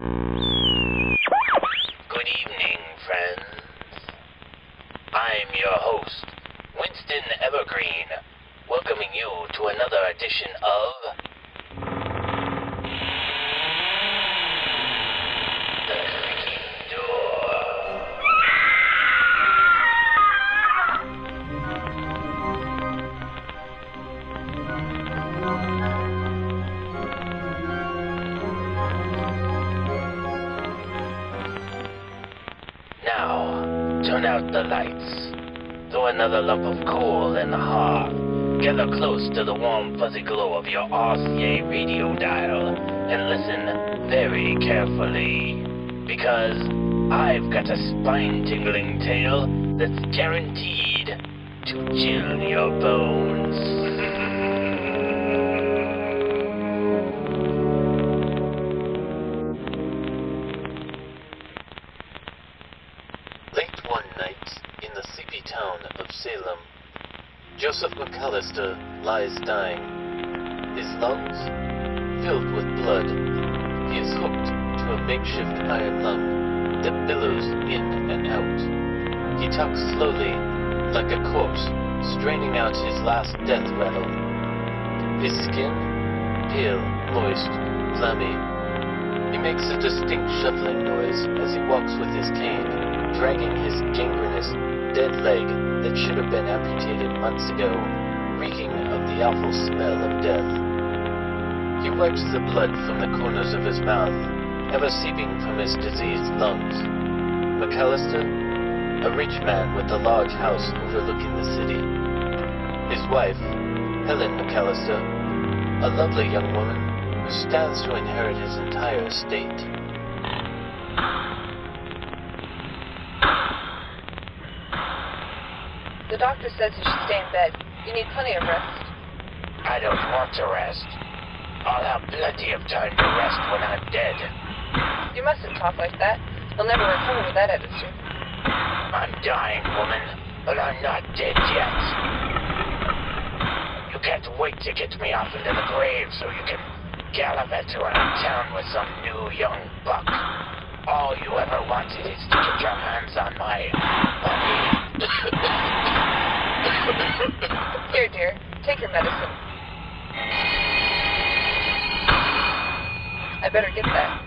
Good evening, friends. I'm your host, Winston Evergreen, welcoming you to another edition of The Creaking Door. Now, turn out the lights. Throw another lump of coal in the hearth. Gather close to the warm fuzzy glow of your RCA radio dial and listen very carefully. Because I've got a spine-tingling tale that's guaranteed to chill your bones. Late one night in the sleepy town of Salem, Joseph McAllister lies dying. His lungs filled with blood. He is hooked to a makeshift iron lung that billows in and out. He talks slowly, like a corpse, straining out his last death rattle. His skin, pale, moist, clammy. He makes a distinct shuffling noise as he walks with his cane, dragging his gangrenous, dead leg that should have been amputated months ago, reeking of the awful smell of death. He wipes the blood from the corners of his mouth, ever seeping from his diseased lungs. McAllister, a rich man with a large house overlooking the city. His wife, Helen McAllister, a lovely young woman who stands to inherit his entire estate. The doctor says you should stay in bed. You need plenty of rest. I don't want to rest. I'll have plenty of time to rest when I'm dead. You mustn't talk like that. You'll never recover with that attitude. I'm dying, woman, but I'm not dead yet. You can't wait to get me off into the grave so you can gallivant around town with some new young buck. All you ever wanted is to get your hands on my money. Here, dear. Take your medicine. I better get that.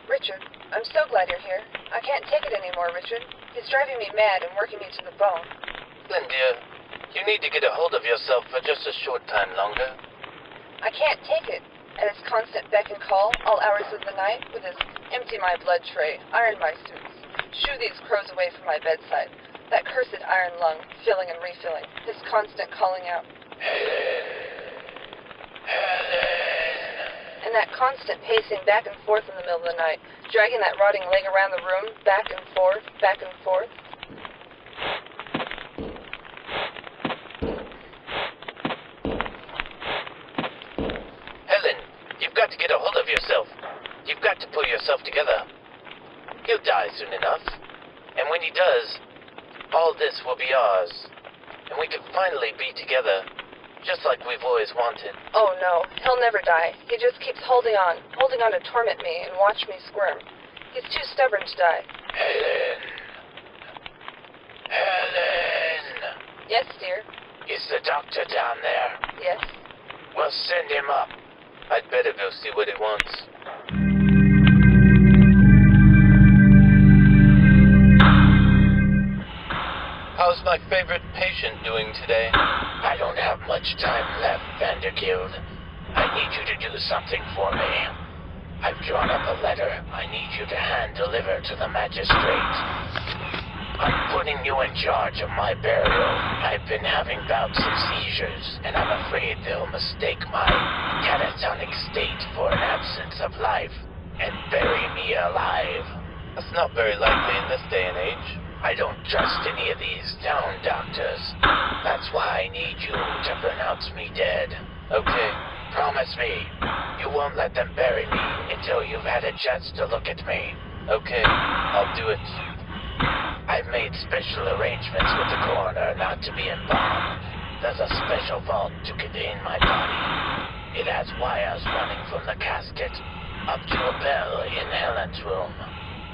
Richard, I'm so glad you're here. I can't take it anymore, Richard. He's driving me mad and working me to the bone. Lynn, dear, you need to get a hold of yourself for just a short time longer. I can't take it. At his constant beck and call, all hours of the night, with his empty my blood tray, iron my suits, shoo these crows away from my bedside, that cursed iron lung, filling and refilling, his constant calling out, and that constant pacing back and forth in the middle of the night, dragging that rotting leg around the room, back and forth, back and forth. Helen, you've got to get a hold of yourself. You've got to pull yourself together. He'll die soon enough. And when he does, all this will be ours. And we can finally be together, just like we've always wanted. Oh no, he'll never die. He just keeps holding on to torment me and watch me squirm. He's too stubborn to die. Helen. Helen. Yes, dear. Is the doctor down there? Yes. Well, send him up. I'd better go see what he wants. How's my favorite patient doing today? I don't have much time left, Vanderkild. I need you to do something for me. I've drawn up a letter I need you to hand-deliver to the magistrate. I'm putting you in charge of my burial. I've been having bouts of seizures, and I'm afraid they'll mistake my catatonic state for an absence of life and bury me alive. That's not very likely in this day and age. I don't trust any of these town doctors. That's why I need you to pronounce me dead. Okay. Promise me, you won't let them bury me until you've had a chance to look at me. Okay, I'll do it. I've made special arrangements with the coroner not to be embalmed. There's a special vault to contain my body. It has wires running from the casket up to a bell in Helen's room.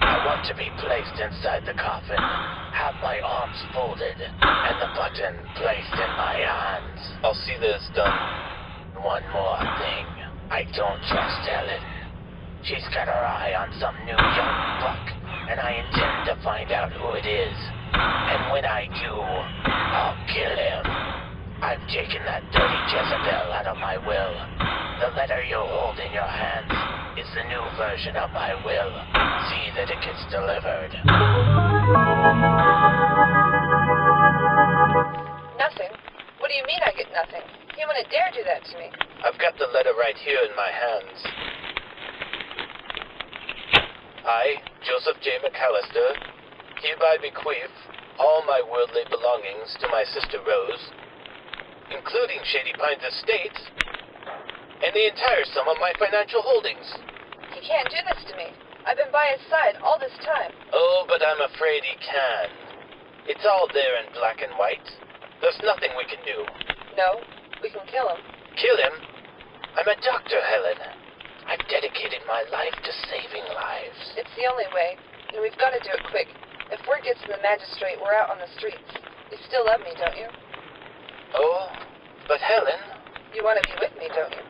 I want to be placed inside the coffin, have my arms folded, and the button placed in my hands. I'll see that it's done. One more thing. I don't trust Helen. She's got her eye on some new young buck, and I intend to find out who it is. And when I do, I'll kill him. I'm taking that dirty Jezebel out of my will. The letter you hold in your hands is the new version of my will. See that it gets delivered. Nothing? What do you mean I get nothing? You wouldn't dare do that to me. I've got the letter right here in my hands. I, Joseph J. McAllister, hereby bequeath all my worldly belongings to my sister Rose, including Shady Pines Estates, and the entire sum of my financial holdings. He can't do this to me. I've been by his side all this time. Oh, but I'm afraid he can. It's all there in black and white. There's nothing we can do. No, we can kill him. Kill him? I'm a doctor, Helen. I've dedicated my life to saving lives. It's the only way, and we've got to do it quick. If word gets to the magistrate, we're out on the streets. You still love me, don't you? Oh, but Helen... You want to be with me, don't you?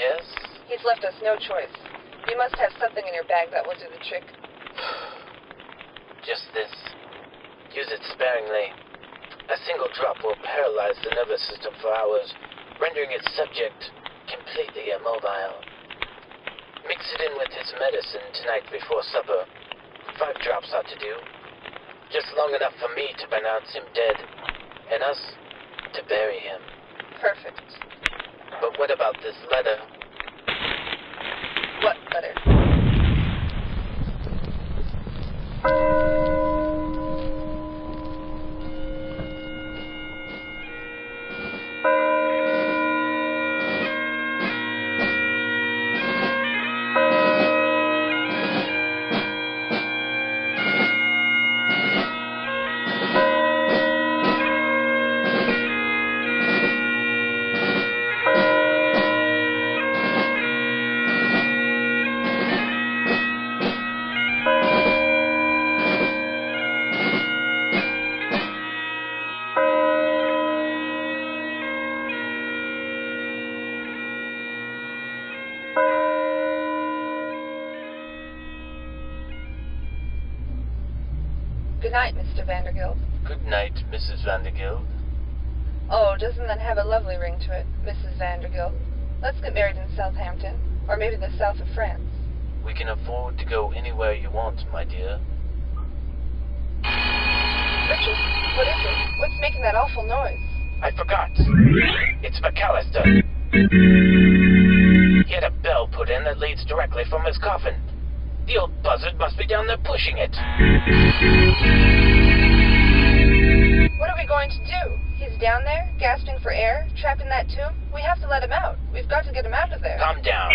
Yes? He's left us no choice. You must have something in your bag that will do the trick. Just this. Use it sparingly. A single drop will paralyze the nervous system for hours, rendering its subject completely immobile. Mix it in with his medicine tonight before supper. 5 drops ought to do. Just long enough for me to pronounce him dead, and us to bury him. Perfect. But what about this letter? What letter? Good night, Mr. Vandergilt. Good night, Mrs. Vandergilt. Oh, doesn't that have a lovely ring to it, Mrs. Vandergilt? Let's get married in Southampton, or maybe the south of France. We can afford to go anywhere you want, my dear. Richard, what is it? What's making that awful noise? I forgot. It's McAllister. He had a bell put in that leads directly from his coffin. The old buzzard must be down there pushing it. What are we going to do? He's down there, gasping for air, trapped in that tomb. We have to let him out. We've got to get him out of there. Calm down.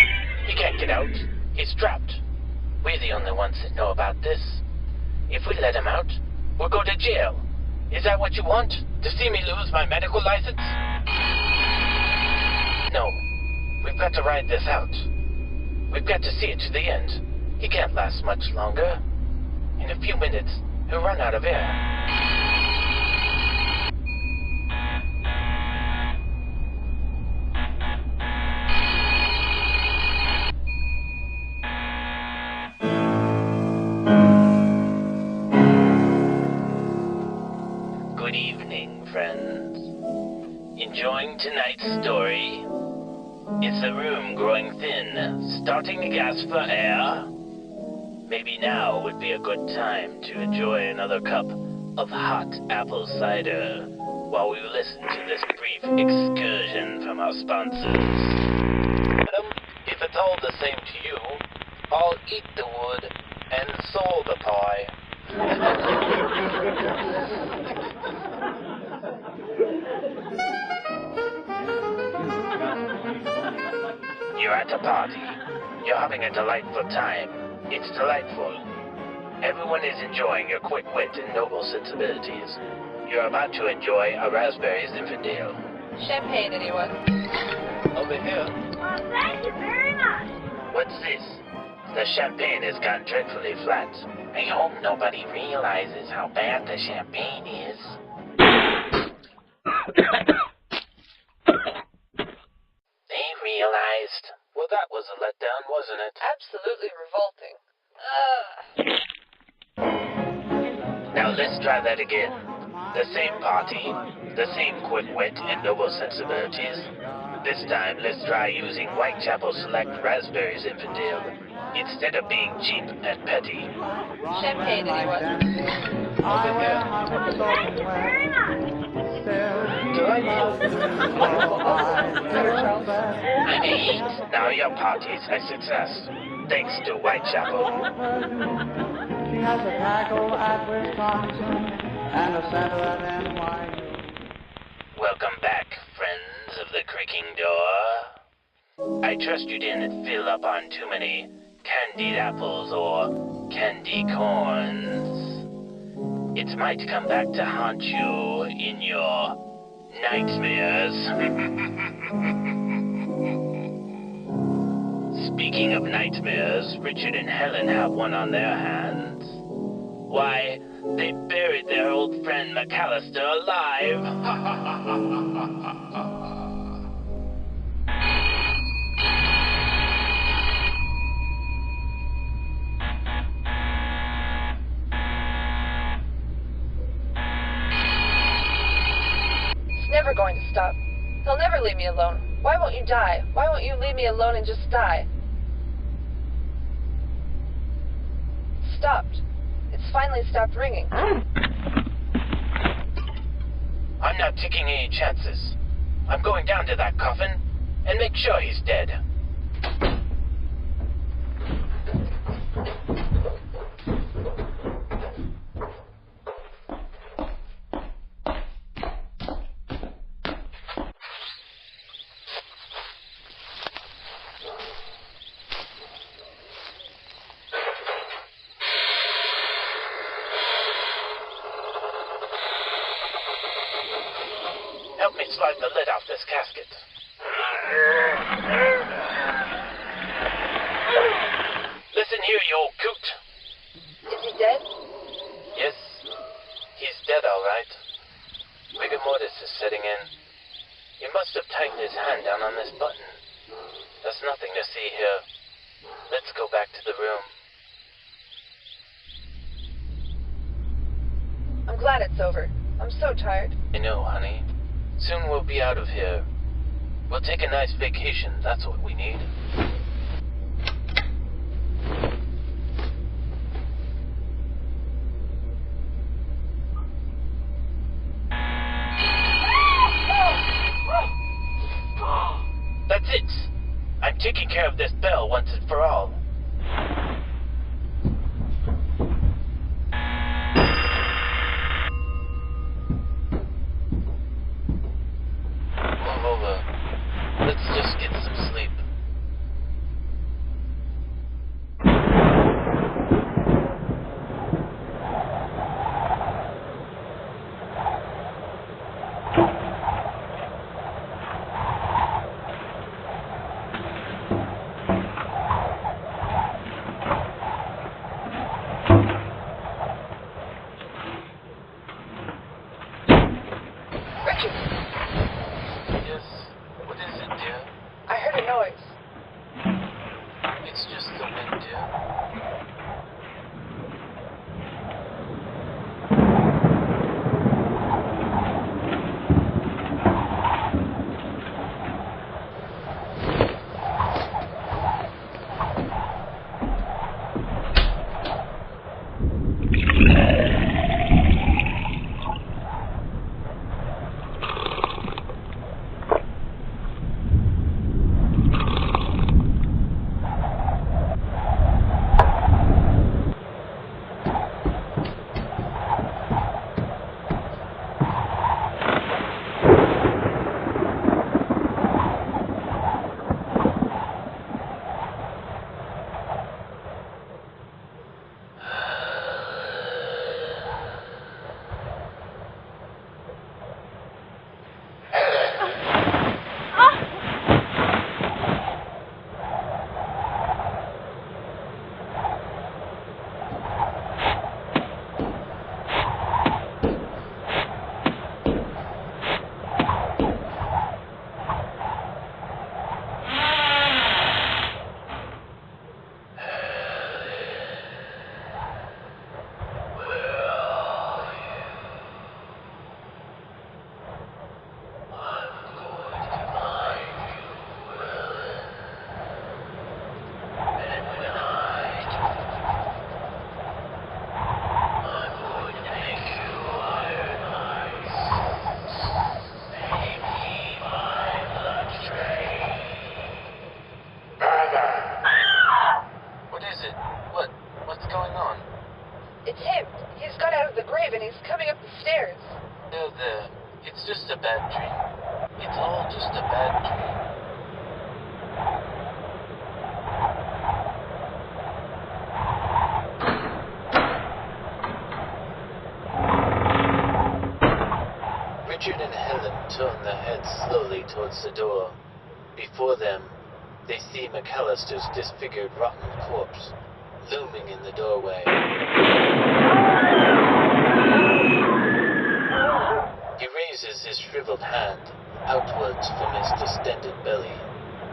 He can't get out. He's trapped. We're the only ones that know about this. If we let him out, we'll go to jail. Is that what you want? To see me lose my medical license? No. We've got to ride this out. We've got to see it to the end. He can't last much longer. In a few minutes, he'll run out of air. Good evening, friends. Enjoying tonight's story? Is the room growing thin, starting to gasp for air? Maybe now would be a good time to enjoy another cup of hot apple cider while we listen to this brief excursion from our sponsors. Madam, if it's all the same to you, I'll eat the wood and soul the pie. You're at a party. You're having a delightful time. It's delightful. Everyone is enjoying your quick wit and noble sensibilities. You're about to enjoy a raspberry Zinfandel. Champagne, anyone? Over here. Well, thank you very much. What's this? The champagne has gone dreadfully flat. I hope nobody realizes how bad the champagne is. They realized. Well, that was a letdown, wasn't it? Absolutely revolting. Now let's try that again. The same party, the same quick wit and noble sensibilities. This time, let's try using Whitechapel Select Raspberries Infidel instead of being cheap and petty. Champagne, anyone? Over here. Thank you very much. I'm eight. Now your party's a success. Thanks to Whitechapel. She has a tackle at Wisconsin and a center at NYU. Welcome back, friends of the Creaking Door. I trust you didn't fill up on too many candied apples or candy corns. It might come back to haunt you in your nightmares. Speaking of nightmares, Richard and Helen have one on their hands. Why, they buried their old friend McAllister alive. It's never going to stop. He'll never leave me alone. Why won't you die? Why won't you leave me alone and just die? Stopped. It's finally stopped ringing. I'm not taking any chances. I'm going down to that coffin and make sure he's dead. Help me slide the lid off this casket. Listen here, you old coot. Is he dead? Yes, he's dead, all right. Rigor mortis is setting in. You must have tightened his hand down on this button. There's nothing to see here. Let's go back to the room. I'm glad it's over. I'm so tired. I know, honey. Soon we'll be out of here. We'll take a nice vacation, that's what we need. That's it. I'm taking care of this bell once and for all. Move over. Let's just get some sleep. Richard, Yes, what is it, dear? I heard a noise. Richard and Helen turn their heads slowly towards the door. Before them, they see McAllister's disfigured, rotten corpse looming in the doorway. He raises his shriveled hand outwards from his distended belly.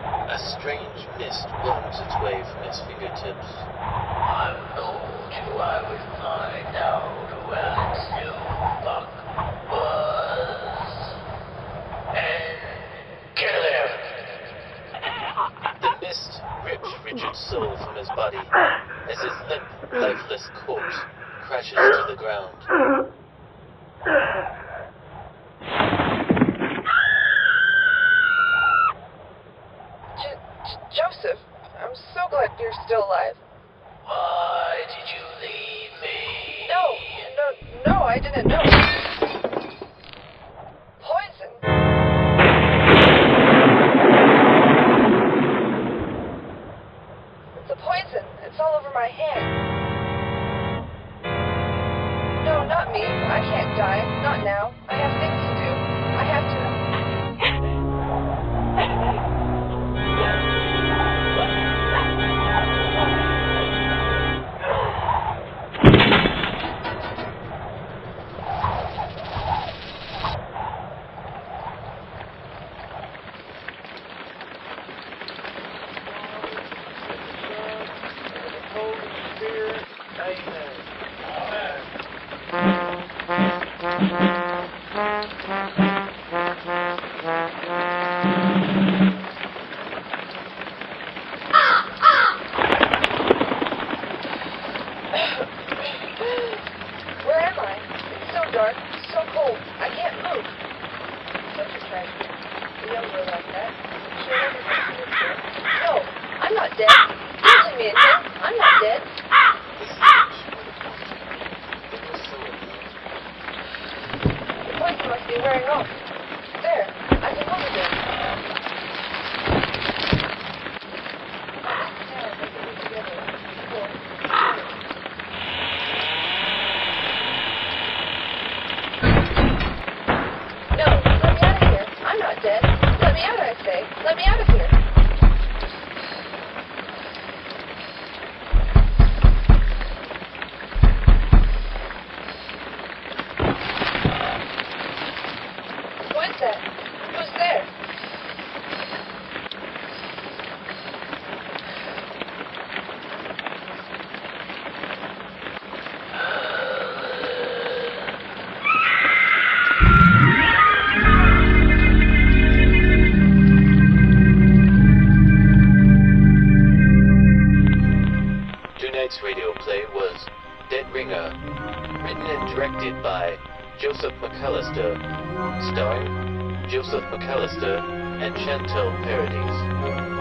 A strange mist worms its way from his fingertips. I told you I would find out where this new fuck was. And kill him! The mist rips Richard's soul from his body as his limp, lifeless corpse crashes to the ground. Joseph, I'm so glad you're still alive. Why did you leave me? No, I didn't know. Poison. It's a poison. It's all over my hand. No, not me. I can't die. Not now. I have things to do. I have to... Where am I? It's so dark, so cold. I can't move. Such a tragedy. A young girl like that. She'll never get to live here. No, I'm not dead. Don't leave me in here. I'm not dead. The poison must be wearing off. There, I can move again. No, let me out of here. I'm not dead. Let me out, I say. Let me out of here. Who is that? Who's there? Tonight's radio play was Dead Ringer, written and directed by Joseph McAllister, starring Joseph McAllister and Chantel Paradis.